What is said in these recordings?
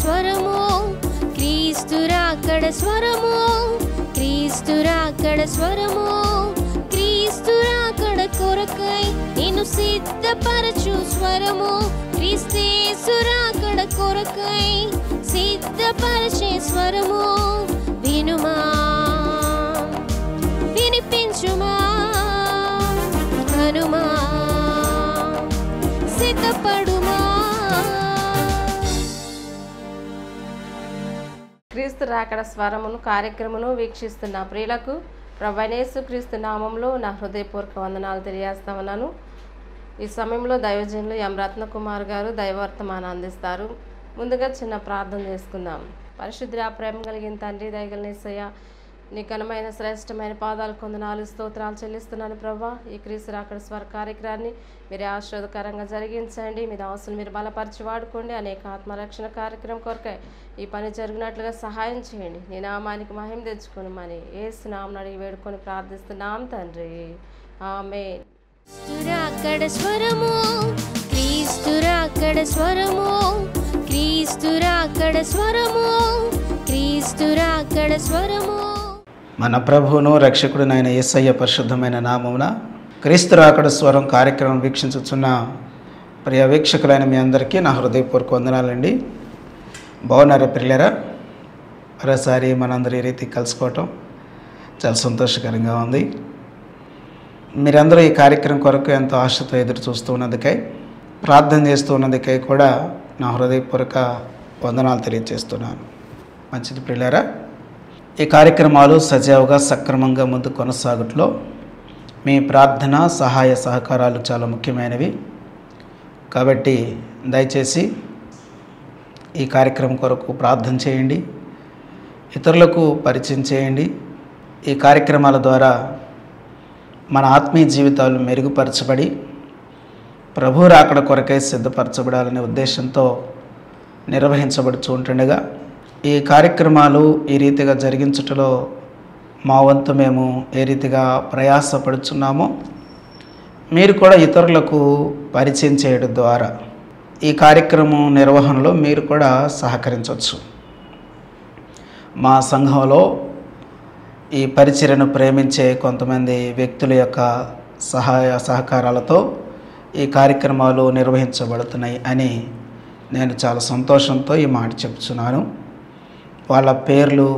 స్వరము, క్రీస్తు రాకడ స్వరము, క్రీస్తు రాకడ స్వరము, క్రీస్తు రాకడ కొరకై నిన్ను సిద్ధపరచు స్వరము, క్రీస్తు రాకడ కొరకై సిద్ధపరచే స్వరము. వినుమా, వినిపించుమా, హనుమా, సిద్ధపడుమా. క్రీస్తు రాకడ స్వరమును కార్యక్రమను వీక్షిస్తున్న ప్రియులకు ప్రభువైన యేసుక్రీస్తు నామంలో నా హృదయపూర్వక వందనాలు తెలియజేస్తా ఉన్నాను. ఈ సమయంలో దైవజనులు ఎం రత్నకుమార్ గారు దైవవర్తమానం అందిస్తారు. ముందుగా చిన్న ప్రార్థన చేసుకుందాం. పరిశుద్ధ ప్రేమ కలిగిన తండ్రి, దయగలిగిన యేసయ్య, నీ ఘనమైన శ్రేష్టమైన పాదాలు కొందనాలు స్తోత్రాలు చెల్లిస్తున్నాను ప్రభా. ఈ క్రీస్తు రాకడ స్వర కార్యక్రమాన్ని మీరు ఆశీర్వాదకరంగా జరిగించండి. మీ దాసులు మీరు బలపరిచి వాడుకోండి. అనేక ఆత్మరక్షణ కార్యక్రమం కొరకై ఈ పని జరిగినట్లుగా సహాయం చేయండి. నీ నామానికి మహిమ తెచ్చుకొని మని యేసు నామమున అడిగి వేడుకొని ప్రార్థిస్తున్నాం తండ్రి, ఆమేన్. రాకడ స్వరము, క్రీస్తు రాకడ స్వరము, క్రీస్తు రాకడ స్వరము, క్రీస్తు రాకడ స్వరము. మన ప్రభువును రక్షకుడునైన యేసయ్య పరిశుద్ధమైన నామమున క్రీస్తు రాకడ స్వరం కార్యక్రమం వీక్షించుచున్న ప్రియ వీక్షకులైన మీ అందరికీ నా హృదయపూర్వక వందనాలండి. బాగున్నారా ప్రియులారా? మరోసారి మనందరూ ఈ రీతి కలుసుకోవటం చాలా సంతోషకరంగా ఉంది. మీరందరూ ఈ కార్యక్రమం కొరకు ఎంతో ఆశతో ఎదురు చూస్తూ ఉన్నందుకై, ప్రార్థన చేస్తూ ఉన్నందుకై కూడా నా హృదయపూర్వక వందనాలు తెలియజేస్తున్నాను. మంచిది ప్రియులారా, ఈ కార్యక్రమాలు సజావుగా సక్రమంగా ముందు కొనసాగట్లో మీ ప్రార్థన సహాయ సహకారాలు చాలా ముఖ్యమైనవి. కాబట్టి దయచేసి ఈ కార్యక్రమం కొరకు ప్రార్థన చేయండి, ఇతరులకు పరిచయం చేయండి. ఈ కార్యక్రమాల ద్వారా మన ఆత్మీయ జీవితాలు మెరుగుపరచబడి ప్రభు రాకడ కొరకై సిద్ధపరచబడాలనే ఉద్దేశంతో నిర్వహించబడుతూ ఉంటుండగా, ఈ కార్యక్రమాలు ఈ రీతిగా జరిగించుటలో మా వంతు మేము ఏ రీతిగా ప్రయాసపడుచున్నామో మీరు కూడా ఇతరులకు పరిచయం చేయడం ద్వారా ఈ కార్యక్రమం నిర్వహణలో మీరు కూడా సహకరించవచ్చు. మా సంఘంలో ఈ పరిచర్యను ప్రేమించే కొంతమంది వ్యక్తుల యొక్క సహాయ సహకారాలతో ఈ కార్యక్రమాలు నిర్వహించబడుతున్నాయి అని నేను చాలా సంతోషంతో ఈ మాట చెప్తున్నాను. వాళ్ళ పేర్లు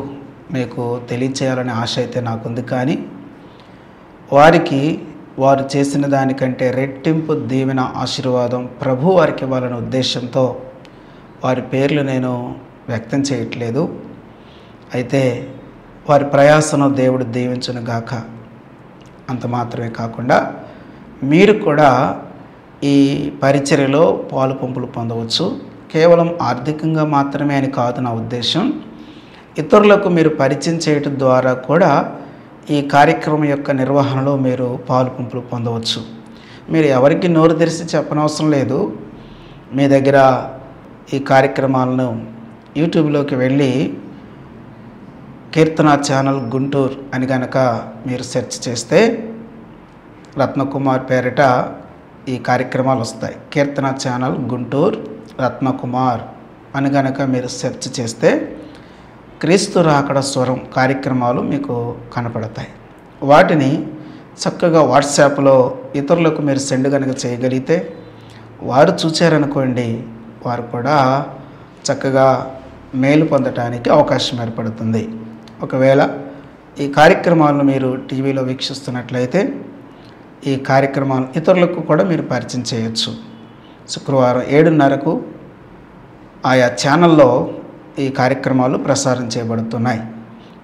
మీకు తెలియచేయాలనే ఆశ అయితే నాకుంది. కానీ వారికి వారు చేసిన దానికంటే రెట్టింపు దీవెన ఆశీర్వాదం ప్రభు వారికి ఇవ్వాలనే ఉద్దేశంతో వారి పేర్లు నేను వ్యక్తం చేయట్లేదు. అయితే వారి ప్రయాసను దేవుడు దీవించును గాక. అంత మాత్రమే కాకుండా మీరు కూడా ఈ పరిచర్యలో పాలు పంపులు పొందవచ్చు. కేవలం ఆర్థికంగా మాత్రమే అని కాదు నా ఉద్దేశం. ఇతరులకు మీరు పరిచయం చేయడం ద్వారా కూడా ఈ కార్యక్రమం యొక్క నిర్వహణలో మీరు పాలు పంపులు పొందవచ్చు. మీరు ఎవరికి నోరు తెరిచి చెప్పనవసరం లేదు. మీ దగ్గర ఈ కార్యక్రమాలను యూట్యూబ్లోకి వెళ్ళి కీర్తన ఛానల్ గుంటూరు అని కనుక మీరు సెర్చ్ చేస్తే రత్నకుమార్ పేరిట ఈ కార్యక్రమాలు వస్తాయి. కీర్తన ఛానల్ గుంటూరు రత్నకుమార్ అని కనుక మీరు సెర్చ్ చేస్తే క్రీస్తు రాకడ స్వరం కార్యక్రమాలు మీకు కనపడతాయి. వాటిని చక్కగా వాట్సాప్లో ఇతరులకు మీరు సెండ్ కనుక చేయగలిగితే వారు చూచారనుకోండి, వారు కూడా చక్కగా మేలు పొందటానికి అవకాశం ఏర్పడుతుంది. ఒకవేళ ఈ కార్యక్రమాలను మీరు టీవీలో వీక్షిస్తున్నట్లయితే ఈ కార్యక్రమాలు ఇతరులకు కూడా మీరు పరిచయం చేయొచ్చు. శుక్రవారం 7:30కు ఆయా ఛానల్లో ఈ కార్యక్రమాలు ప్రసారం చేయబడుతున్నాయి.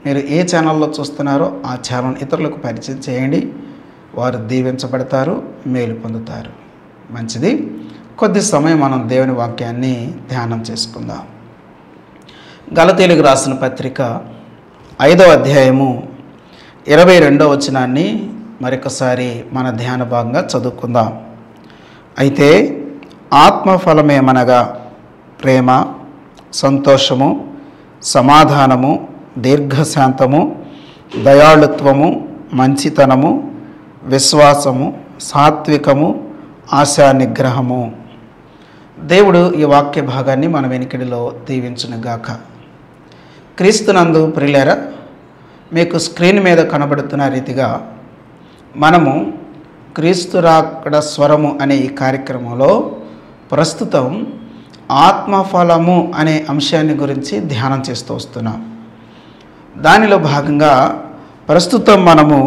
మీరు ఏ ఛానల్లో చూస్తున్నారో ఆ ఛానల్ ఇతరులకు పరిచయం చేయండి. వారు దీవించబడతారు, మేలు పొందుతారు. మంచిది. కొద్ది సమయం మనం దేవుని వాక్యాన్ని ధ్యానం చేసుకుందాం. గలతీయులకు రాసిన పత్రిక 5వ అధ్యాయము 22వ వచనాన్ని మరొకసారి మన ధ్యాన భాగంగా చదువుకుందాం. అయితే ఆత్మఫలమేమనగా ప్రేమ, సంతోషము, సమాధానము, దీర్ఘశాంతము, దయాళుత్వము, మంచితనము, విశ్వాసము, సాత్వికము, ఆశా నిగ్రహము. దేవుడు ఈ వాక్య భాగాన్ని మన వెనుకడిలో దీవించునుగాక. క్రీస్తునందు ప్రియులారా, మీకు స్క్రీన్ మీద కనబడుతున్న రీతిగా మనము క్రీస్తు రాకడ స్వరము అనే ఈ కార్యక్రమంలో ప్రస్తుతం ఆత్మఫలము అనే అంశాన్ని గురించి ధ్యానం చేస్తూ వస్తున్నాం. దానిలో భాగంగా ప్రస్తుతం మనము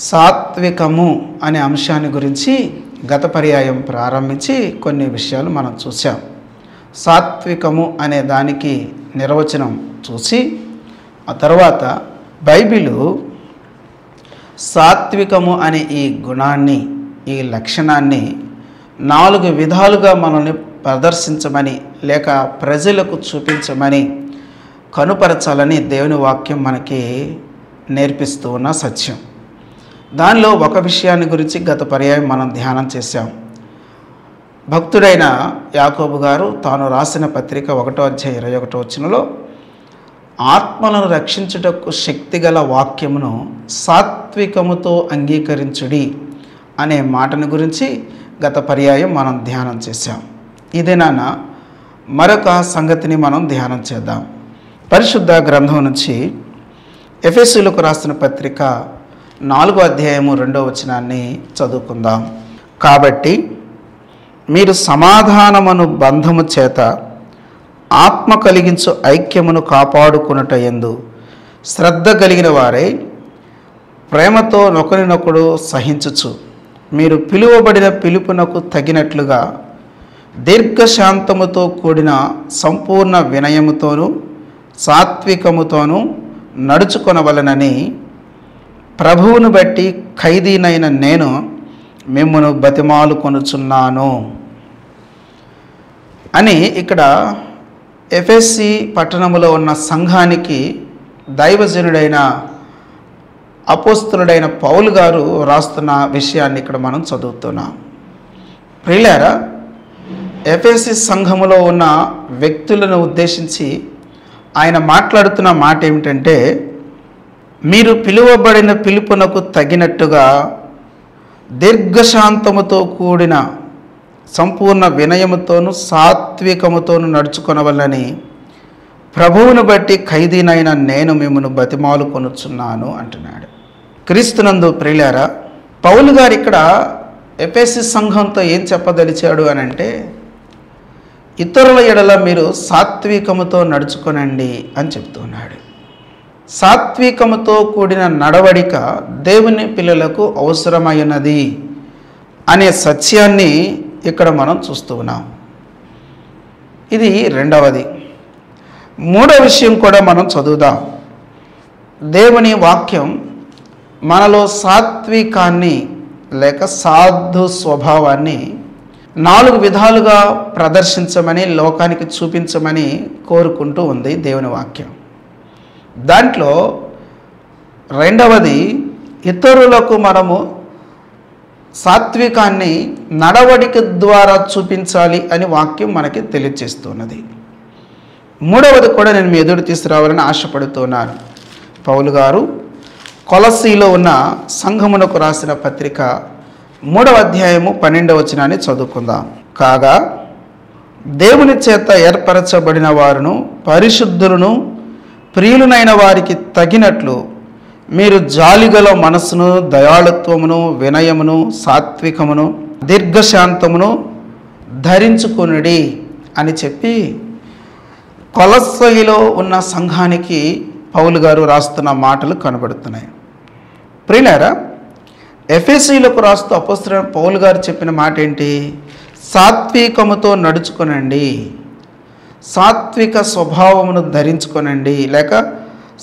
సాత్వికము అనే అంశాన్ని గురించి గత పర్యాయం ప్రారంభించి కొన్ని విషయాలు మనం చూసాం. సాత్వికము అనే దానికి నిర్వచనం చూసి ఆ తర్వాత బైబిలు సాత్వికము అనే ఈ గుణాన్ని, ఈ లక్షణాన్ని 4 విధాలుగా మనల్ని ప్రదర్శించమని లేక ప్రజలకు చూపించమని కనుపరచాలని దేవుని వాక్యం మనకి నేర్పిస్తూ ఉన్న సత్యం. దానిలో ఒక విషయాన్ని గురించి గత పర్యాయం మనం ధ్యానం చేశాం. భక్తుడైన యాకోబు గారు తాను రాసిన పత్రిక 1:21 ఆత్మలను రక్షించుటకు శక్తిగల వాక్యమును సాత్వికముతో అంగీకరించుడి అనే మాటను గురించి గత పర్యాయం మనం ధ్యానం చేశాం. ఇదేనా మరొక సంగతిని మనం ధ్యానం చేద్దాం. పరిశుద్ధ గ్రంథం నుంచి ఎఫెసీయులకు రాసిన పత్రిక 4:2 చదువుకుందాం. కాబట్టి మీరు సమాధానమును బంధము చేత ఆత్మ కలిగించు ఐక్యమును కాపాడుకునుట యందు శ్రద్ధ కలిగిన వారై ప్రేమతో నొకరినొకడు సహించుచు మీరు పిలువబడిన పిలుపునకు తగినట్లుగా దీర్ఘశాంతముతో కూడిన సంపూర్ణ వినయముతోనూ సాత్వికముతోనూ నడుచుకొనవలనని ప్రభువును బట్టి ఖైదీనైన నేను మిమ్మును బతిమాలుకొనుచున్నాను అని ఇక్కడ ఎఫెసీ పట్టణములో ఉన్న సంఘానికి దైవజనుడైన అపోస్తలుడైన పౌలు గారు రాస్తున్న విషయాన్ని ఇక్కడ మనం చదువుతున్నాం. ప్రియులారా, ఎఫెసీ సంఘములో ఉన్న వ్యక్తులను ఉద్దేశించి ఆయన మాట్లాడుతున్న మాట ఏమిటంటే, మీరు పిలువబడిన పిలుపునకు తగినట్టుగా దీర్ఘశాంతముతో కూడిన సంపూర్ణ వినయముతోనూ సాత్వికముతోనూ నడుచుకొనవలని ప్రభువును బట్టి ఖైదీనైన నేను మిమ్మల్ని బతిమాలుకొనుచున్నాను అంటున్నాడు. క్రీస్తునందు ప్రియులారా, పౌలు గారు ఇక్కడ ఎఫెసీ సంఘంతో ఏం చెప్పదలిచాడు అని అంటే, ఇతరుల ఎడల మీరు సాత్వికముతో నడుచుకొనండి అని చెప్తున్నాడు. సాత్వికముతో కూడిన నడవడిక దేవుని పిల్లలకు అవసరమైనది అనే సత్యాన్ని ఇక్కడ మనం చూస్తూ ఉన్నాం. ఇది రెండవది. మూడవ విషయం కూడా మనం చదువుదాం. దేవుని వాక్యం మనలో సాత్వికాన్ని లేక సాధు స్వభావాన్ని 4 విధాలుగా ప్రదర్శించమని, లోకానికి చూపించమని కోరుకుంటూ ఉంది దేవుని వాక్యం. దాంట్లో రెండవది, ఇతరులకు మనము సాత్వికాన్ని నడవడిక ద్వారా చూపించాలి అని వాక్యం మనకి తెలియజేస్తున్నది. మూడవది కూడా నేను మీ ఎదురు తీసుకురావాలని ఆశపడుతున్నాను. పౌలు గారు కొలసీలో ఉన్న సంఘమునకు రాసిన పత్రిక 3:12 చదువుకుందాం. కాగా దేవుని చేత ఏర్పరచబడిన వారును పరిశుద్ధులను ప్రియులనైన వారికి తగినట్లు మీరు జాలిగల మనసును, దయాళుత్వమును, వినయమును, సాత్వికమును, దీర్ఘశాంతమును ధరించుకొనుడి అని చెప్పి కొలస్సీలో ఉన్న సంఘానికి పౌలు గారు రాస్తున్న మాటలు కనబడుతున్నాయి. ప్రియులారా, ఎఫెసీలకు రాస్తూ అపోస్తలుడైన పౌలు గారు చెప్పిన మాట ఏంటి? సాత్వికముతో నడుచుకొనండి, సాత్విక స్వభావమును ధరించుకొనండి, లేక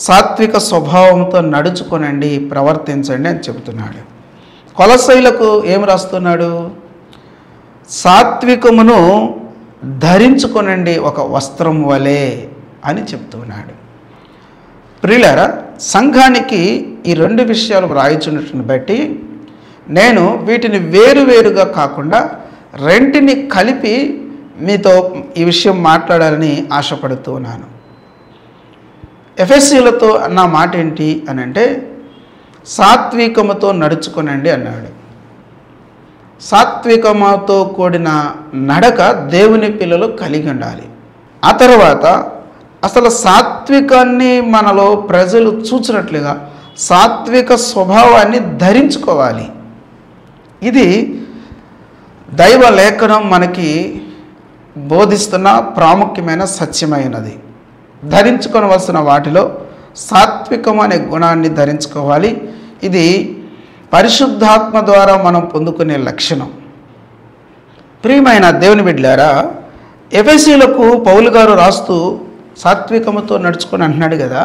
సాత్విక స్వభావంతో నడుచుకొనండి, ప్రవర్తించండి అని చెబుతున్నాడు. కొలస్సీలకు ఏం రాస్తున్నాడు? సాత్వికమును ధరించుకొనండి ఒక వస్త్రం వలె అని చెప్తున్నాడు. ప్రియులారా, సంఘానికి ఈ 2 విషయాలు వ్రాయించున్నట్టుని బట్టి నేను వీటిని వేరువేరుగా కాకుండా రెంటిని కలిపి మీతో ఈ విషయం మాట్లాడాలని ఆశపడుతున్నాను. ఎఫెసీలతో అన్న మాట ఏంటి అని అంటే, సాత్వికముతో నడుచుకొనండి అన్నాడు. సాత్వికముతో కూడిన నడక దేవుని పిల్లలు కలిగి ఉండాలి. ఆ తర్వాత అసలు సాత్వికాన్ని మనలో ప్రజలు చూచినట్లుగా సాత్విక స్వభావాన్ని ధరించుకోవాలి. ఇది దైవ లేఖనం మనకి బోధిస్తున్న ప్రాముఖ్యమైన సత్యమైనది. ధరించుకోవలసిన వాటిలో సాత్వికం అనే గుణాన్ని ధరించుకోవాలి. ఇది పరిశుద్ధాత్మ ద్వారా మనం పొందుకునే లక్షణం. ప్రియమైన దేవుని బిడ్డలారా, ఎఫెసీయులకు పౌలు గారు రాస్తూ సాత్వికముతో నడుచుకొని అంటున్నాడు కదా.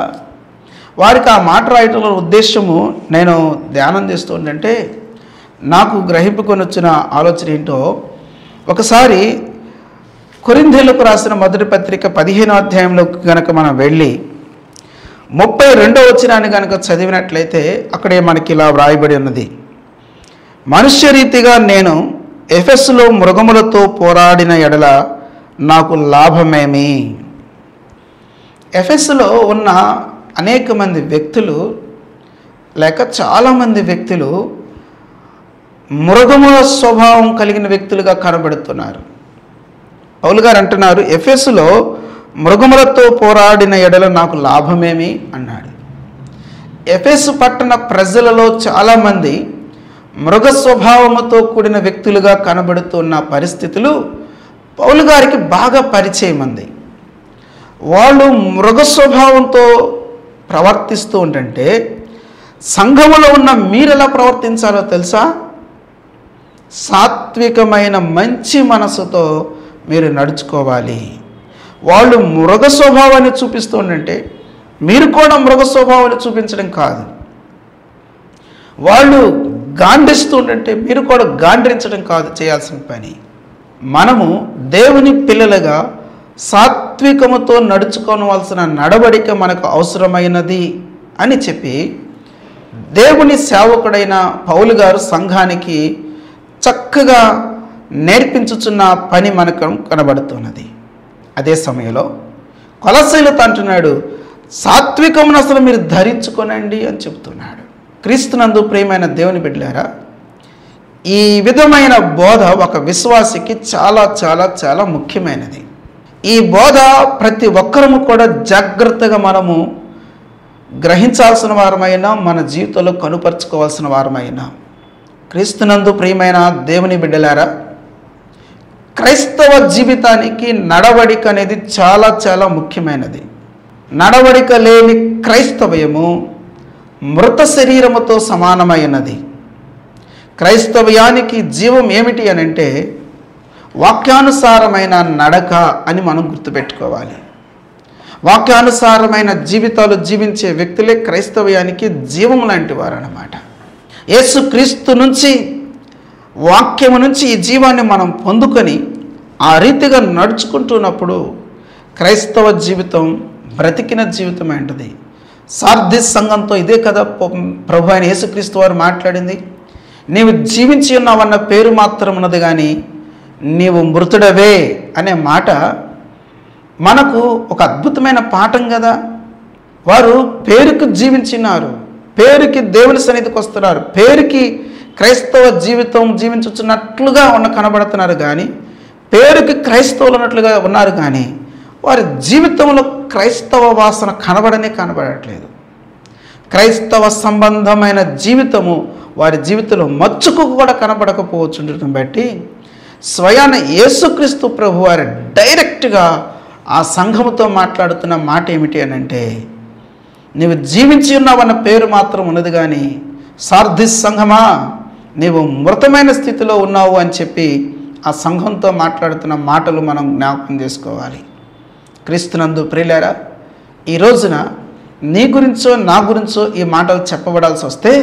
వారికి ఆ మాట రాయటంలో ఉద్దేశము నేను ధ్యానం చేస్తూ ఉంటే నాకు గ్రహింపుకొని వచ్చిన ఆలోచన ఏంటో, ఒకసారి కొరింథీయులకు రాసిన మొదటి పత్రిక 15వ అధ్యాయంలోకి కనుక మనం వెళ్ళి 32వ వచనాన్ని కనుక చదివినట్లయితే అక్కడే మనకి ఇలా వ్రాయబడి ఉన్నది. మనుష్య రీతిగా నేను ఎఫెసులో మృగములతో పోరాడిన ఎడల నాకు లాభమేమి. ఎఫెసులో ఉన్న అనేక మంది వ్యక్తులు లేక చాలామంది వ్యక్తులు మృగముల స్వభావం కలిగిన వ్యక్తులుగా కనబడుతున్నారు. పౌలు గారు అంటున్నారు, ఎఫెసులో మృగములతో పోరాడిన ఎడల నాకు లాభమేమి అన్నాడు. ఎఫెసు పట్టణ ప్రజలలో చాలామంది మృగ స్వభావముతో కూడిన వ్యక్తులుగా కనబడుతున్న పరిస్థితులు పౌలు గారికి బాగా పరిచయం ఉంది. వాళ్ళు మృగ స్వభావంతో ప్రవర్తిస్తూ ఉంటే సంఘములో ఉన్న మీరు ఎలా ప్రవర్తించాలో తెలుసా? సాత్వికమైన మంచి మనసుతో మీరు నడుచుకోవాలి. వాళ్ళు మృగ స్వభావాన్ని చూపిస్తూ ఉంటే మీరు కూడా మృగ స్వభావాన్ని చూపించడం కాదు. వాళ్ళు గాండ్రిస్తూ ఉంటే మీరు కూడా గాండ్రించడం కాదు చేయాల్సిన పని. మనము దేవుని పిల్లలుగా సాత్వికముతో నడుచుకోవలసిన నడవడిక మనకు అవసరమైనది అని చెప్పి దేవుని సేవకుడైన పౌలు గారు సంఘానికి చక్కగా నేర్పించుచున్న పని మనకు కనబడుతున్నది. అదే సమయంలో కొలస్సీయులతో అంటున్నాడు, సాత్వికమును అసలు మీరు ధరించుకోనండి అని చెప్తున్నాడు. క్రీస్తునందు ప్రియమైన దేవుని బిడ్డలారా, ఈ విధమైన బోధ ఒక విశ్వాసికి చాలా చాలా చాలా ముఖ్యమైనది. ఈ బోధ ప్రతి ఒక్కరము కూడా జాగ్రత్తగా మనము గ్రహించాల్సిన వారమైనా మన జీవితంలో కనుపరుచుకోవాల్సిన వారమైనా. క్రీస్తునందు ప్రియమైన దేవుని బిడ్డలారా, క్రైస్తవ జీవితానికి నడవడిక అనేది చాలా చాలా ముఖ్యమైనది. నడవడిక లేని క్రైస్తవ్యము మృత శరీరముతో సమానమైనది. క్రైస్తవ్యానికి జీవం ఏమిటి అని అంటే వాక్యానుసారమైన నడక అని మనం గుర్తుపెట్టుకోవాలి. వాక్యానుసారమైన జీవితాలు జీవించే వ్యక్తులే క్రైస్తవ్యానికి జీవం లాంటి వారు అన్నమాట. యేసుక్రీస్తు నుంచి వాక్యము నుంచి ఈ జీవాన్ని మనం పొందుకొని ఆ రీతిగా నడుచుకుంటున్నప్పుడు క్రైస్తవ జీవితం బ్రతికిన జీవితం ఏంటిది. సార్దిస్ సంఘంతో ఇదే కదా ప్రభు అయిన యేసుక్రీస్తు వారు మాట్లాడింది. నీవు జీవించి ఉన్నావన్న పేరు మాత్రం ఉన్నది కానీ నీవు మృతుడవే అనే మాట మనకు ఒక అద్భుతమైన పాఠం కదా. వారు పేరుకు జీవించినారు, పేరుకి దేవుని సన్నిధికి వస్తున్నారు, పేరుకి క్రైస్తవ జీవితం జీవించున్నట్లుగా కనబడుతున్నారు కానీ పేరుకి క్రైస్తవులు ఉన్నట్లుగా ఉన్నారు కానీ వారి జీవితంలో క్రైస్తవ వాసన కనబడట్లేదు. క్రైస్తవ సంబంధమైన జీవితము వారి జీవితంలో మచ్చుకు కూడా కనబడకపోవచ్చుండటం బట్టి స్వయాన యేసుక్రీస్తు ప్రభు వారు డైరెక్ట్గా ఆ సంఘముతో మాట్లాడుతున్న మాట ఏమిటి అని అంటే, నీవు జీవించి ఉన్నావన్న పేరు మాత్రం ఉన్నది కానీ సార్దిస్ సంఘమా నీవు మృతమైన స్థితిలో ఉన్నావు అని చెప్పి ఆ సంఘంతో మాట్లాడుతున్న మాటలు మనం జ్ఞాపకం చేసుకోవాలి. క్రీస్తునందు ప్రియులారా, ఈ రోజున నీ గురించో నా గురించో ఈ మాటలు చెప్పబడాల్సి వస్తే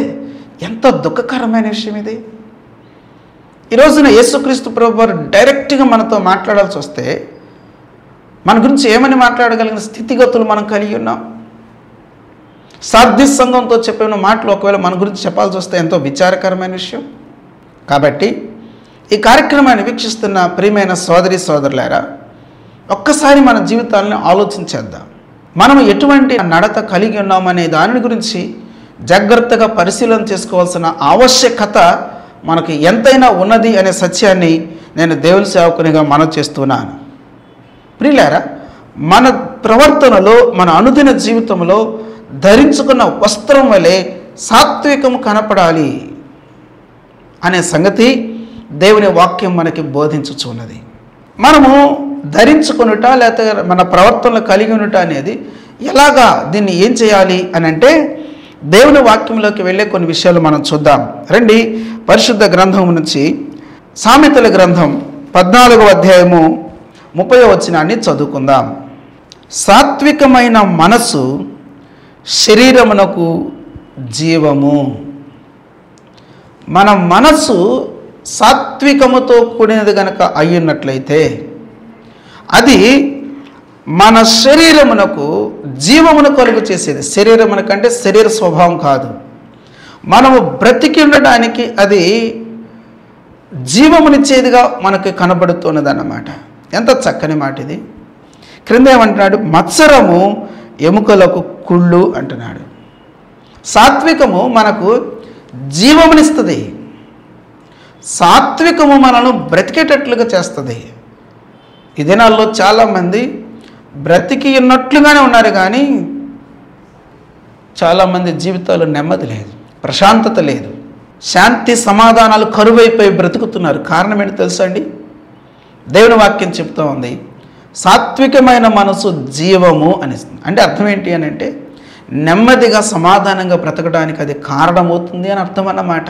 ఎంత దుఃఖకరమైన విషయం ఇది. ఈ రోజున యేసుక్రీస్తు ప్రభు వారు డైరెక్ట్గా మనతో మాట్లాడాల్సి వస్తే మన గురించి ఏమని మాట్లాడగలిగిన స్థితిగతులు మనం కలిగి ఉన్నాం. సార్దిస్ సంఘంతో చెప్పిన మాటలు ఒకవేళ మన గురించి చెప్పాల్సి వస్తే ఎంతో విచారకరమైన విషయం. కాబట్టి ఈ కార్యక్రమాన్ని వీక్షిస్తున్న ప్రియమైన సోదరి సోదరులారా, ఒక్కసారి మన జీవితాలను ఆలోచించేద్దాం. మనం ఎటువంటి నడత కలిగి ఉన్నామనే దాని గురించి జాగ్రత్తగా పరిశీలన చేసుకోవాల్సిన ఆవశ్యకత మనకు ఎంతైనా ఉన్నది అనే సత్యాన్ని నేను దేవుని సేవకునిగా మనవి చేస్తున్నాను. ప్రియులారా, మన ప్రవర్తనలో, మన అనుదిన జీవితంలో ధరించుకున్న వస్త్రం వలె సాత్వికము కనపడాలి అనే సంగతి దేవుని వాక్యం మనకి బోధించుచున్నది. మనము ధరించుకునుట లేకపోతే మన ప్రవర్తనలో కలిగి ఉండుట అనేది ఎలాగా, దీన్ని ఏం చేయాలి అని అంటే దేవుని వాక్యంలోకి వెళ్ళే కొన్ని విషయాలు మనం చూద్దాం. రండి, పరిశుద్ధ గ్రంథం నుంచి సామెతల గ్రంథం 14వ అధ్యాయము 30వ వచనాన్ని చదువుకుందాం. సాత్వికమైన మనసు శరీరమునకు జీవము. మన మనసు సాత్వికముతో కూడినది గనక అయ్యున్నట్లయితే అది మన శరీరమునకు జీవమును కలుగు చేసేది. శరీరమునకంటే శరీర స్వభావం కాదు, మనము బ్రతికి ఉండడానికి అది జీవమునిచ్చేదిగా మనకు కనబడుతున్నది అన్నమాట. ఎంత చక్కని మాట ఇది. క్రింద ఏమంటున్నాడు? మత్సరము ఎముకలకు కుళ్ళు అంటున్నాడు. సాత్వికము మనకు జీవమునిస్తుంది, సాత్వికము మనను బ్రతికేటట్లుగా చేస్తుంది. ఈ దినాల్లో చాలామంది బ్రతికి ఉన్నట్లుగానే ఉన్నారు, కానీ చాలామంది జీవితాల్లో నెమ్మది లేదు, ప్రశాంతత లేదు, శాంతి సమాధానాలు కరువైపోయి బ్రతుకుతున్నారు. కారణం ఏంటి తెలుసా అండి? దేవుని వాక్యం చెప్తూ ఉంది, సాత్వికమైన మనసు జీవము అని. అంటే అర్థం ఏంటి అని అంటే నెమ్మదిగా సమాధానంగా బ్రతకడానికి అది కారణమవుతుంది అని అర్థం అన్నమాట.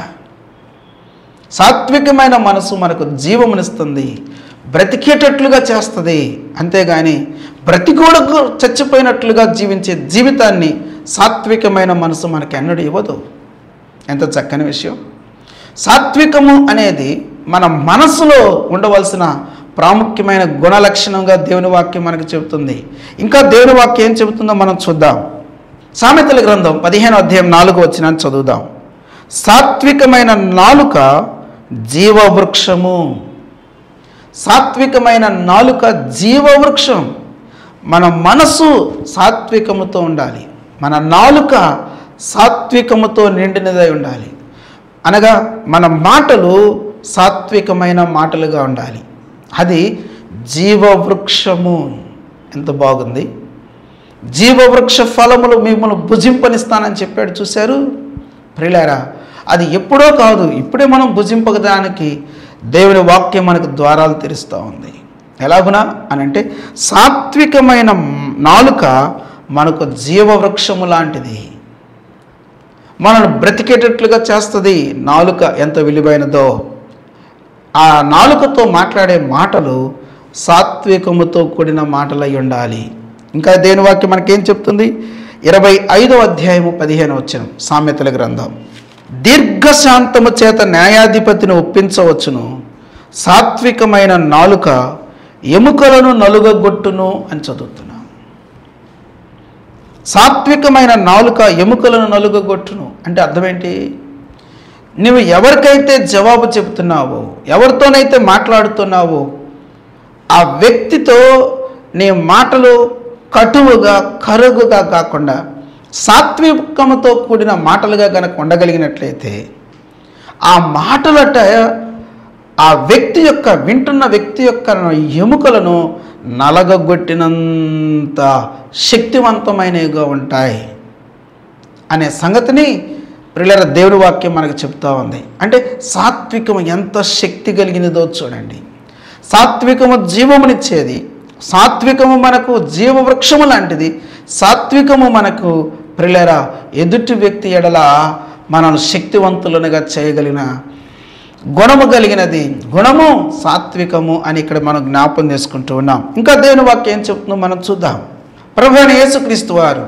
సాత్వికమైన మనసు మనకు జీవమునిస్తుంది, బ్రతికేటట్లుగా చేస్తుంది. అంతేగాని బ్రతికోడకు చచ్చిపోయినట్లుగా జీవించే జీవితాన్ని సాత్వికమైన మనసు మనకు ఎన్నడూ ఇవ్వదు. ఎంత చక్కని విషయం. సాత్వికము అనేది మన మనసులో ఉండవలసిన ప్రాముఖ్యమైన గుణలక్షణంగా దేవుని వాక్యం మనకు చెబుతుంది. ఇంకా దేవుని వాక్యం ఏం చెబుతుందో మనం చూద్దాం. సామెతల గ్రంథం 15వ అధ్యాయం 4వ వచనాన్ని చదువుదాం. సాత్వికమైన నాలుక జీవవృక్షము. సాత్వికమైన నాలుక జీవవృక్షం. మన మనసు సాత్వికముతో ఉండాలి, మన నాలుక సాత్వికముతో నిండినదై ఉండాలి. అనగా మన మాటలు సాత్వికమైన మాటలుగా ఉండాలి. అది జీవవృక్షము. ఎంత బాగుంది! జీవవృక్ష ఫలములు మిమ్మల్ని భుజింపనిస్తానని చెప్పాడు. చూశారు ప్రియులారా? అది ఎప్పుడో కాదు, ఇప్పుడే మనం భుజింపడానికి దేవుని వాక్యం మనకు ద్వారాలు తెరుస్తూ ఉంది. ఎలాగునా అని అంటే సాత్వికమైన నాలుక మనకు జీవవృక్షము లాంటిది, మనల్ని బ్రతికేటట్లుగా చేస్తుంది. నాలుక ఎంత విలువైనదో, ఆ నాలుకతో మాట్లాడే మాటలు సాత్వికముతో కూడిన మాటలై ఉండాలి. ఇంకా దేని వాక్యం మనకేం చెప్తుంది? 25వ అధ్యాయము 15వ వచనం సామెతల గ్రంథం. దీర్ఘశాంతము చేత న్యాయాధిపతిని ఒప్పించవచ్చును, సాత్వికమైన నాలుక ఎముకలను నలుగగొట్టును అని చదువుతున్నాం. సాత్వికమైన నాలుక ఎముకలను నలుగగొట్టును అంటే అర్థం ఏంటి? నువ్వు ఎవరికైతే జవాబు చెబుతున్నావో, ఎవరితోనైతే మాట్లాడుతున్నావో, ఆ వ్యక్తితో నీ మాటలు కటువుగా కరువుగా కాకుండా సాత్వికముతో కూడిన మాటలుగా కనుక ఉండగలిగినట్లయితే ఆ మాటలట ఆ వ్యక్తి యొక్క, వింటున్న వ్యక్తి యొక్క ఎముకలను నలగొట్టినంత శక్తివంతమైనవిగా ఉంటాయి అనే సంగతిని ప్రియులారా దేవుని వాక్యం మనకు చెప్తా ఉంది. అంటే సాత్వికము ఎంత శక్తి కలిగినదో చూడండి. సాత్వికము జీవమునిచ్చేది, సాత్వికము మనకు జీవవృక్షము లాంటిది. సాత్వికము మనకు ప్రియులారా ఎదుటి వ్యక్తి ఎడల మనల్ని శక్తివంతులుగా చేయగలిగిన గుణము కలిగినది. గుణము సాత్వికము అని ఇక్కడ మనం జ్ఞాపం చేసుకుంటూ ఉన్నాం. ఇంకా దేవుని వాక్యం ఏం చెప్తుందో మనం చూద్దాం. ప్రభువైన యేసుక్రీస్తు వారు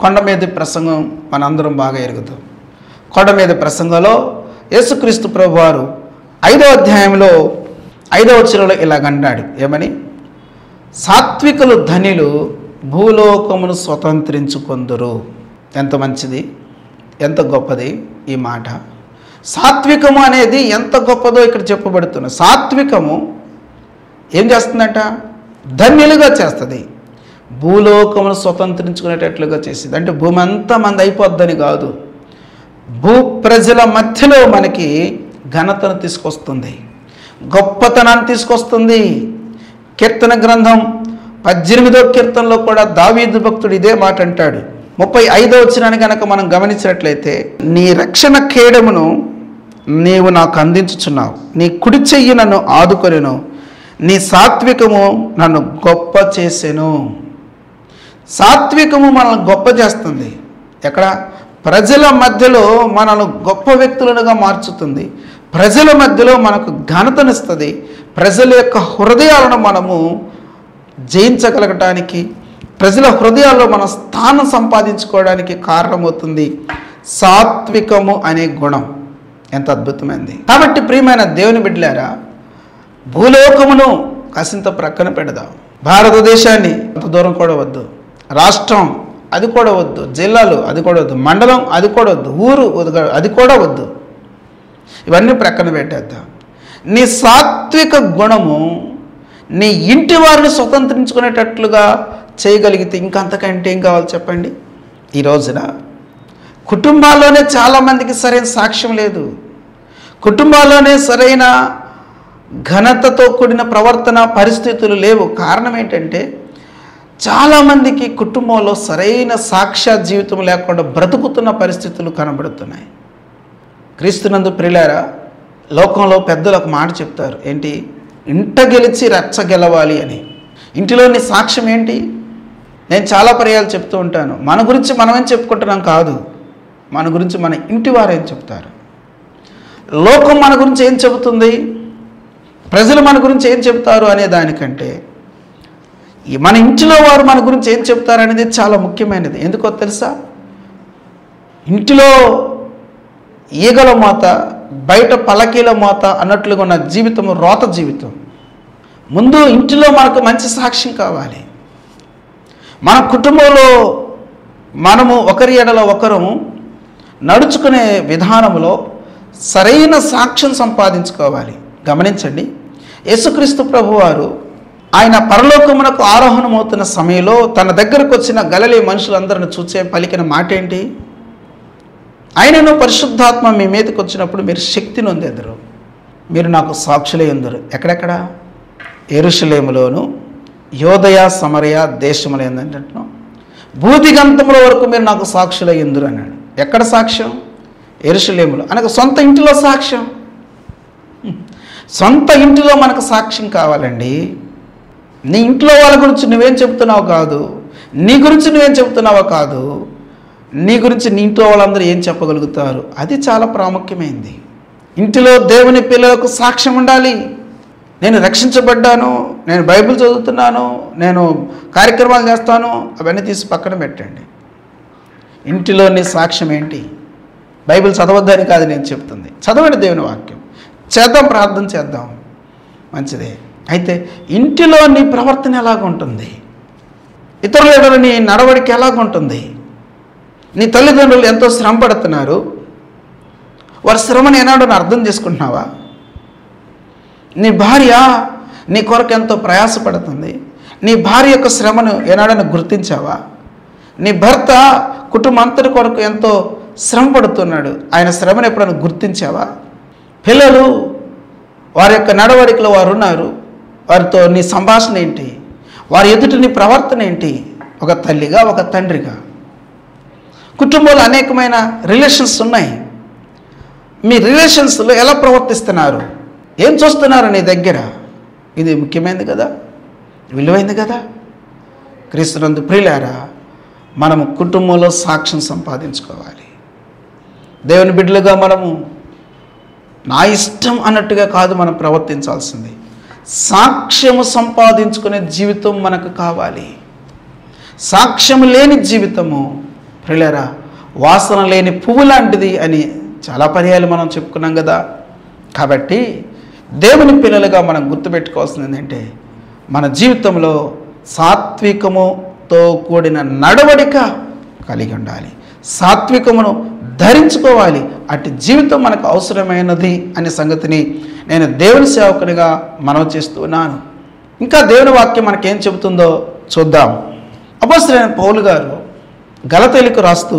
కొండ మీద ప్రసంగం మనందరం బాగా ఎరుగుతాం. కొండ మీద ప్రసంగంలో యేసుక్రీస్తు ప్రభువారు 5వ అధ్యాయంలో 5వ వచనంలో ఇలాగన్నాడు. ఏమని? సాత్వికులు ధనిలు భూలోకమును స్వతంత్రించుకొందురు. ఎంత మంచిది, ఎంత గొప్పది ఈ మాట. సాత్వికము అనేది ఎంత గొప్పదో ఇక్కడ చెప్పబడుతున్న. సాత్వికము ఏం చేస్తుందంట? ధన్యులుగా చేస్తుంది, భూలోకమును స్వతంత్రించుకునేటట్లుగా చేసింది. అంటే భూమి అంతా మంది అయిపోద్దని కాదు, భూ ప్రజల మధ్యలో మనకి ఘనతను తీసుకొస్తుంది, గొప్పతనాన్ని తీసుకొస్తుంది. కీర్తన గ్రంథం 18వ కీర్తనలో కూడా దావీదు భక్తుడు ఇదే మాట అంటాడు. 35వ వచనాన్ని కనుక మనం గమనించినట్లయితే, నీ రక్షణ కేడమును నీవు నాకు అందించుచున్నావు, నీ కుడి చెయ్యి నన్ను ఆదుకొనెను, నీ సాత్వికము నన్ను గొప్ప చేసెను. సాత్వికము మనల్ని గొప్ప చేస్తుంది. ఎక్కడ? ప్రజల మధ్యలో మనల్ని గొప్ప వ్యక్తులుగా మార్చుతుంది, ప్రజల మధ్యలో మనకు ఘనతనిస్తుంది, ప్రజల యొక్క హృదయాలను మనము జయించగలగటానికి, ప్రజల హృదయాల్లో మన స్థానం సంపాదించుకోవడానికి కారణమవుతుంది సాత్వికము అనే గుణం. ఎంత అద్భుతమైంది! కాబట్టి ప్రియమైన దేవుని బిడ్డలారా, భూలోకమును కాసింత ప్రక్కన పెడదాం, భారతదేశాన్ని అంత దూరం కూడా వద్దు, రాష్ట్రం అది కూడా వద్దు, జిల్లాలు అది కూడా వద్దు, మండలం అది కూడా వద్దు, ఊరు అది కూడా వద్దు, ఇవన్నీ ప్రక్కన పెట్టేద్దాం. నీ సాత్విక గుణము నీ ఇంటి వారిని స్వతంత్రించుకునేటట్లుగా చేయగలిగితే ఇంకా అంతకంటే ఏం కావాలి చెప్పండి? ఈ రోజున కుటుంబాల్లోనే చాలామందికి సరైన సాక్ష్యం లేదు, కుటుంబాల్లోనే సరైన ఘనతతో కూడిన ప్రవర్తన పరిస్థితులు లేవు. కారణం ఏంటంటే, చాలామందికి కుటుంబంలో సరైన సాక్షాత్ జీవితం లేకుండా బ్రతుకుతున్న పరిస్థితులు కనబడుతున్నాయి. క్రీస్తునందు ప్రియులారా, లోకంలో పెద్దలు ఒక మాట చెప్తారు, ఏంటి? ఇంట గెలిచి రచ్చ గెలవాలి అని. ఇంటిలోని సాక్ష్యం ఏంటి? నేను చాలా పర్యాలు చెప్తూ ఉంటాను, మన గురించి మనమేం చెప్పుకుంటున్నాం కాదు, మన గురించి మన ఇంటి వారేం చెప్తారు. లోకం మన గురించి ఏం చెబుతుంది, ప్రజలు మన గురించి ఏం చెప్తారు అనే దానికంటే మన ఇంటిలో వారు మన గురించి ఏం చెప్తారు అనేది చాలా ముఖ్యమైనది. ఎందుకో తెలుసా? ఇంటిలో ఈగల మోత, బయట పలకీల మోత అన్నట్లుగా ఉన్న జీవితం రోత జీవితం. ముందు ఇంటిలో మనకు మంచి సాక్ష్యం కావాలి. మన కుటుంబంలో మనము ఒకరి ఎడల ఒకరు నడుచుకునే విధానంలో సరైన సాక్ష్యం సంపాదించుకోవాలి. గమనించండి, యేసుక్రీస్తు ప్రభువారు ఆయన పరలోకమునకు ఆరోహణమవుతున్న సమయంలో తన దగ్గరకు వచ్చిన గలిలయ మనుషులందరిని చూసే పలికిన మాట ఏంటి? ఆయనను పరిశుద్ధాత్మ మీ మీదకి వచ్చినప్పుడు మీరు శక్తి నొందెదరు, మీరు నాకు సాక్షులై ఉందరు. ఎక్కడెక్కడ? యెరూషలేములోను, యోదయ సమరయ దేశములు ఏంటంటే భూదిగంతముల వరకు మీరు నాకు సాక్షులై ఉందరు అన్నాడు. ఎక్కడ సాక్ష్యం? యెరూషలేములో. అనగా సొంత ఇంటిలో సాక్ష్యం. సొంత ఇంటిలో మనకు సాక్ష్యం కావాలండి. నీ ఇంట్లో వాళ్ళ గురించి నువ్వేం చెబుతున్నావు కాదు, నీ గురించి నువ్వేం చెబుతున్నావో కాదు, నీ గురించి నీ ఇంట్లో వాళ్ళందరూ ఏం చెప్పగలుగుతారు, అది చాలా ప్రాముఖ్యమైంది. ఇంటిలో దేవుని పిల్లలకు సాక్ష్యం ఉండాలి. నేను రక్షించబడ్డాను, నేను బైబిల్ చదువుతున్నాను, నేను కార్యక్రమాలు చేస్తాను, అవన్నీ తీసి పక్కన పెట్టండి. ఇంటిలో నీ సాక్ష్యం ఏంటి? బైబిల్ చదవద్దని కాదు నేను చెప్తుంది, చదవండి దేవుని వాక్యం, చేద్దాం, ప్రార్థన చేద్దాం, మంచిదే. అయితే ఇంటిలో నీ ప్రవర్తన ఎలాగుంటుంది, ఇతరుల ఎడల నీ నడవడిక ఎలాగుంటుంది? నీ తల్లిదండ్రులు ఎంతో శ్రమ పడుతున్నారు, వారి శ్రమను ఏనాడు అర్థం చేసుకుంటున్నావా? నీ భార్య నీ కొరకు ఎంతో ప్రయాసపడుతుంది, నీ భార్య యొక్క శ్రమను ఏనాడని గుర్తించావా? నీ భర్త కుటుంబం అంతటి కొరకు ఎంతో శ్రమ పడుతున్నాడు, ఆయన శ్రమను ఎప్పుడైనా గుర్తించావా? పిల్లలు వారి యొక్క నడవడికలో వారు ఉన్నారు, వారితో నీ సంభాషణ ఏంటి, వారి ఎదుటి నీ ప్రవర్తన ఏంటి? ఒక తల్లిగా, ఒక తండ్రిగా. కుటుంబంలో అనేకమైన రిలేషన్స్ ఉన్నాయి, మీ రిలేషన్స్లో ఎలా ప్రవర్తిస్తున్నారు, ఏం చూస్తున్నారు నీ దగ్గర? ఇది ముఖ్యమైనది కదా, విలువైంది కదా. క్రీస్తునందు ప్రియులారా, మనము కుటుంబంలో సాక్ష్యం సంపాదించుకోవాలి. దేవుని బిడ్డలుగా మనము నా ఇష్టం అన్నట్టుగా కాదు మనం ప్రవర్తించాల్సింది, సాక్ష్యము సంపాదించుకునే జీవితం మనకు కావాలి. సాక్ష్యము లేని జీవితము ప్రియులారా వాసన లేని పువ్వు లాంటిది అని చాలా పర్యాలు మనం చెప్పుకున్నాం కదా. కాబట్టి దేవుని పిల్లలుగా మనం గుర్తుపెట్టుకోవాల్సింది ఏంటంటే, మన జీవితంలో సాత్వికముతో కూడిన నడవడిక కలిగి ఉండాలి, సాత్వికమును ధరించుకోవాలి. అటు జీవితం మనకు అవసరమైనది అనే సంగతిని నేను దేవుని సేవకునిగా మనవి చేస్తున్నాను. ఇంకా దేవుని వాక్యం మనకేం చెబుతుందో చూద్దాం. అపోస్తలుడైన పౌలు గారు గలతీయులకు రాస్తూ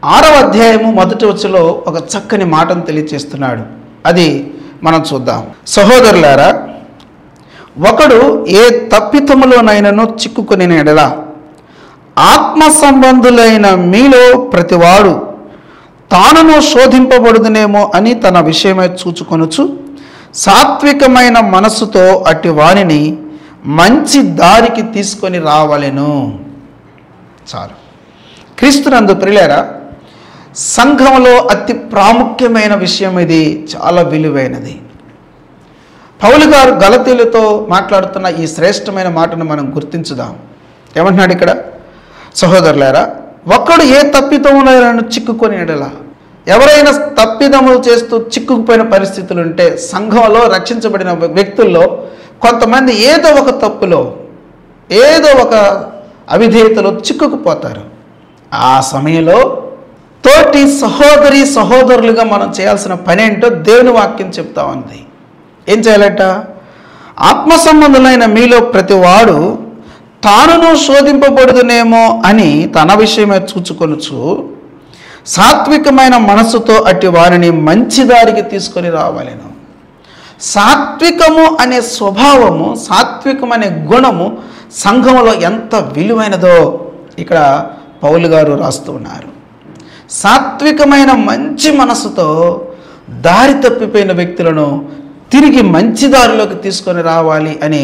6వ అధ్యాయము మొదటి వచనంలో ఒక చక్కని మాటను తెలియచేస్తున్నాడు. అది మనం చూద్దాం. సహోదరులారా, ఒకడు ఏ తప్పితములోనైనను చిక్కుకొని ఎడల ఆత్మ సంబంధులైన మీలో ప్రతివాడు తానును శోధింపబడుదునేమో అని తన విషయమై చూచుకొనుచు సాత్వికమైన మనస్సుతో అట్టి వానిని మంచి దారికి తీసుకొని రావలెను. చాలు. క్రీస్తునందు ప్రియులారా, సంఘంలో అతి ప్రాముఖ్యమైన విషయం ఇది, చాలా విలువైనది. పౌలు గారు గలతీయులతో మాట్లాడుతున్న ఈ శ్రేష్టమైన మాటను మనం గుర్తించుదాం. ఏమంటున్నాడు ఇక్కడ? సహోదరులారా, ఒకడు ఏ తప్పిదములను చిక్కుకొని ఎడల, ఎవరైనా తప్పిదములు చేస్తూ చిక్కుకుపోయిన పరిస్థితులు ఉంటే సంఘంలో రక్షించబడిన వ్యక్తుల్లో కొంతమంది ఏదో ఒక తప్పులో, ఏదో ఒక అవిధేయతలో చిక్కుకుపోతారు. ఆ సమయంలో తోటి సహోదరులుగా మనం చేయాల్సిన పని ఏంటో దేవుని వాక్యం చెప్తా ఉంది. ఏం చేయాలట? ఆత్మ సంబంధులైన మీలో ప్రతివాడు తానును శోధింపబడుదునేమో అని తన విషయమే చూచుకొనుచు సాత్వికమైన మనస్సుతో అట్టి వారిని మంచి దారికి తీసుకొని రావాలను. సాత్వికము అనే స్వభావము, సాత్వికం అనే గుణము సంఘంలో ఎంత విలువైనదో ఇక్కడ పౌలు గారు రాస్తూ ఉన్నారు. సాత్వికమైన మంచి మనసుతో దారి తప్పిపోయిన వ్యక్తులను తిరిగి మంచి దారిలోకి తీసుకొని రావాలి అని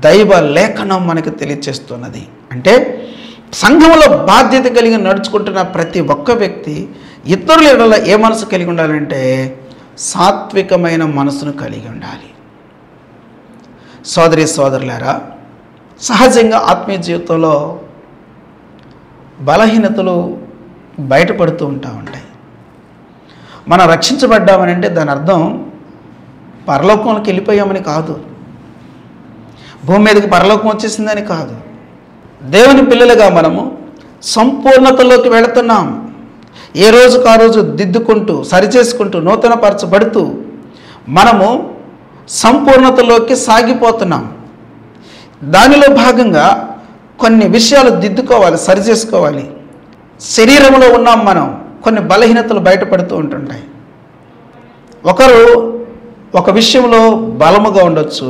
దైవ లేఖనం మనకు తెలియచేస్తున్నది. అంటే సంఘంలో బాధ్యత కలిగి నడుచుకుంటున్న ప్రతి ఒక్క వ్యక్తి ఇతరుల ఎడల ఏ మనసు కలిగి ఉండాలంటే సాత్వికమైన మనసును కలిగి ఉండాలి. సోదరులారా, సహజంగా ఆత్మీయ జీవితంలో బలహీనతలు బయటపడుతూ ఉంటాయి. మనం రక్షించబడ్డామని అంటే దాని అర్థం పరలోకంలోకి వెళ్ళిపోయామని కాదు, భూమి మీదకి పరలోకం వచ్చేసిందని కాదు. దేవుని పిల్లలుగా మనము సంపూర్ణతలోకి వెళుతున్నాం. ఏ రోజుకు ఆ రోజు దిద్దుకుంటూ, సరిచేసుకుంటూ, నూతనపరచబడుతూ మనము సంపూర్ణతలోకి సాగిపోతున్నాం. దానిలో భాగంగా కొన్ని విషయాలు దిద్దుకోవాలి, సరిచేసుకోవాలి. శరీరంలో ఉన్నాం మనం, కొన్ని బలహీనతలు బయటపడుతూ ఉంటుంటాయి. ఒకరు ఒక విషయంలో బలముగా ఉండొచ్చు,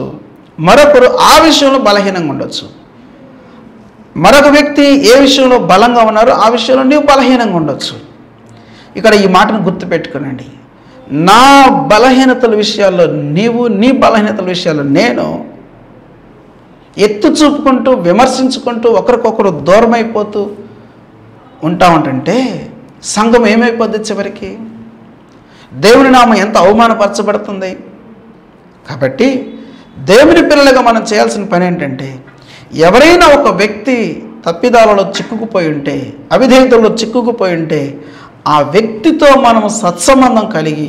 మరొకరు ఆ విషయంలో బలహీనంగా ఉండొచ్చు. మరొక వ్యక్తి ఏ విషయంలో బలంగా ఉన్నారో ఆ విషయంలో నీవు బలహీనంగా ఉండొచ్చు. ఇక్కడ ఈ మాటను గుర్తుపెట్టుకోనండి. నా బలహీనతల విషయాల్లో నీవు, నీ బలహీనతల విషయాల్లో నేను ఎత్తు చూపుకుంటూ, విమర్శించుకుంటూ, ఒకరికొకరు దూరం అయిపోతూ ఉంటే సంఘం ఏమైపోద్ది? చివరికి దేవుని నామం ఎంత అవమానపరచబడుతుంది. కాబట్టి దేవుని పిల్లలుగా మనం చేయాల్సిన పని ఏంటంటే, ఎవరైనా ఒక వ్యక్తి తప్పిదాలలో చిక్కుకుపోయి ఉంటే, అవిధేయతలో చిక్కుకుపోయి ఉంటే ఆ వ్యక్తితో మనము సత్సంబంధం కలిగి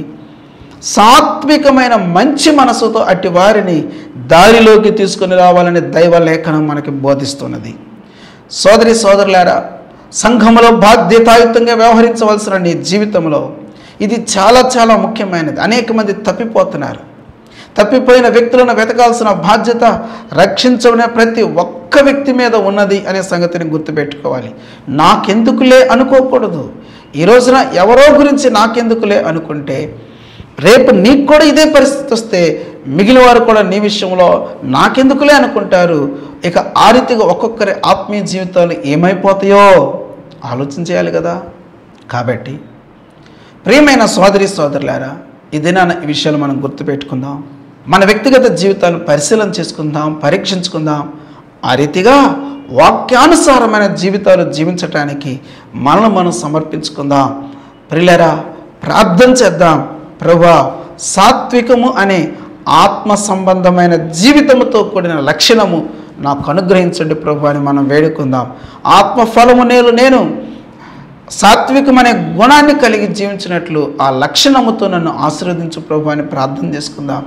సాత్వికమైన మంచి మనసుతో అట్టి వారిని దారిలోకి తీసుకొని రావాలని దైవ లేఖనం మనకి బోధిస్తున్నది. సోదరులారా, సంఘంలో బాధ్యతాయుతంగా వ్యవహరించవలసిన నీ జీవితంలో ఇది చాలా చాలా ముఖ్యమైనది. అనేక మంది తప్పిపోతున్నారు. తప్పిపోయిన వ్యక్తులను వెతకాల్సిన బాధ్యత రక్షించబడిన ప్రతి ఒక్క వ్యక్తి మీద ఉన్నది అనే సంగతిని గుర్తుపెట్టుకోవాలి. నాకెందుకులే అనుకోకూడదు. ఈ రోజున ఎవరో గురించి నాకెందుకులే అనుకుంటే రేపు నీకు కూడా ఇదే పరిస్థితి వస్తే మిగిలిన వారు కూడా నీ విషయంలో నాకెందుకులే అనుకుంటారు. ఇక ఆ రీతిగా ఒక్కొక్కరి ఆత్మీయ జీవితాలు ఏమైపోతాయో ఆలోచించేయాలి కదా. కాబట్టి ప్రియమైన సోదరులారా, ఇదేనా ఈ విషయాలు మనం గుర్తుపెట్టుకుందాం. మన వ్యక్తిగత జీవితాలను పరిశీలన చేసుకుందాం, పరీక్షించుకుందాం. ఆ రీతిగా వాక్యానుసారమైన జీవితాలు జీవించటానికి మనల్ని మనం సమర్పించుకుందాం. ప్రియులారా, ప్రార్థన చేద్దాం. ప్రభువా, సాత్వికము అనే ఆత్మ సంబంధమైన జీవితముతో కూడిన లక్షణము నాకు అనుగ్రహించండి ప్రభు అని మనం వేడుకుందాం. ఆత్మఫలము నేను సాత్వికమనే గుణాన్ని కలిగి జీవించినట్లు ఆ లక్షణముతో నన్ను ఆశీర్వదించు ప్రభు అని ప్రార్థన చేసుకుందాం.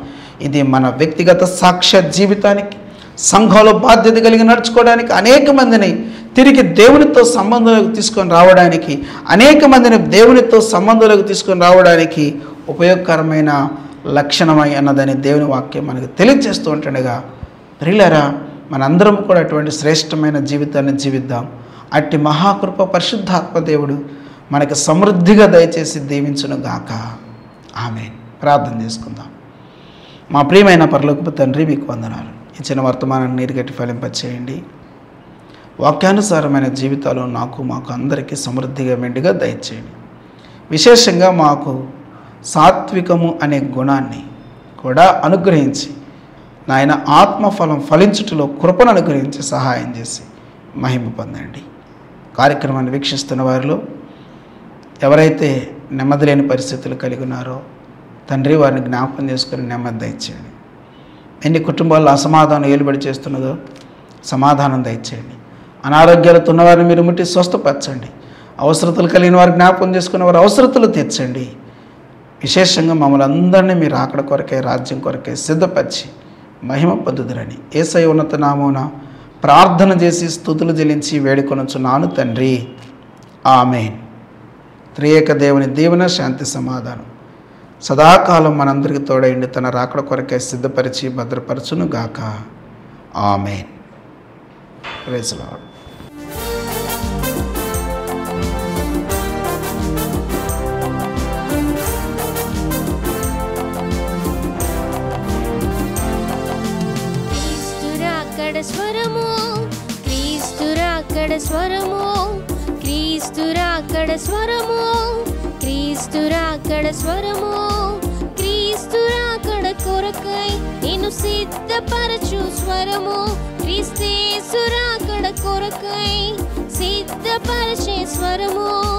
ఇది మన వ్యక్తిగత సాక్ష్య జీవితానికి, సంఘంలో బాధ్యత కలిగి నడుచుకోవడానికి, అనేక మందిని తిరిగి దేవునితో సంబంధంలోకి తీసుకొని రావడానికి, అనేక మందిని దేవునితో సంబంధంలోకి తీసుకొని రావడానికి ఉపయోగకరమైన లక్షణమై అన్నదని దేవుని వాక్యం మనకు తెలియజేస్తూ ఉంటుండగా, ప్రియులారా, మనందరం కూడా అటువంటి శ్రేష్టమైన జీవితాన్ని జీవిద్దాం. అట్టి మహాకృప పరిశుద్ధాత్మ దేవుడు మనకి సమృద్ధిగా దయచేసి దీవించును గాక. ఆమేన్. ప్రార్థన చేసుకుందాం. మా ప్రియమైన పరలోకపు తండ్రి, మీకు వందనాలు. ఇచ్చిన వర్తమానాన్ని నీరుగట్టి ఫలింపచేయండి. వాక్యానుసారమైన జీవితాలు మాకు అందరికీ సమృద్ధిగా మెండుగా దయచేయండి. విశేషంగా మాకు సాత్వికము అనే గుణాన్ని కూడా అనుగ్రహించి నాయన ఆత్మఫలం ఫలించుటలో కృపను అనుగ్రహించి సహాయం చేసి మహిమ పొందండి. కార్యక్రమాన్ని వీక్షిస్తున్న వారిలో ఎవరైతే నెమ్మది లేని పరిస్థితులు కలిగి ఉన్నారో తండ్రి, వారిని జ్ఞాపకం చేసుకుని నెమ్మది దయచేయండి. ఎన్ని కుటుంబాల్లో అసమాధానం ఏలుబడి చేస్తున్నదో సమాధానం దయచేయండి. అనారోగ్యాలతో ఉన్నవారిని మీరు ముట్టి స్వస్థపరచండి. అవసరతలు కలిగిన వారు జ్ఞాపకం చేసుకున్న వారు అవసరతలు తీర్చండి. విశేషంగా మమ్మల్ని అందరినీ మీరు ఆకడ కొరకే, రాజ్యం కొరకే సిద్ధపరిచి మహిమ పొందుదురని యేసయ్య ఉన్నత నామమున ప్రార్థన చేసి స్తుతులు చెల్లించి వేడుకొనుచున్నాను తండ్రి. ఆమేన్. త్రియేక దేవుని దీవెన, శాంతి, సమాధానం సదాకాలం మనందరికీ తోడైండి తన రాకడ కొరకే సిద్ధపరిచి భద్రపరచును గాక. ఆమేన్. Praise the lord. స్వరము క్రీస్తురాకడ స్వరము, క్రీస్తురాకడ స్వరము, క్రీస్తురాకడ స్వరము, క్రీస్తురాకడ కొరకై నిన్ను సిద్ధపరచు స్వరము, క్రీస్తేసురాకడ కొరకై సిద్ధపరచే స్వరము.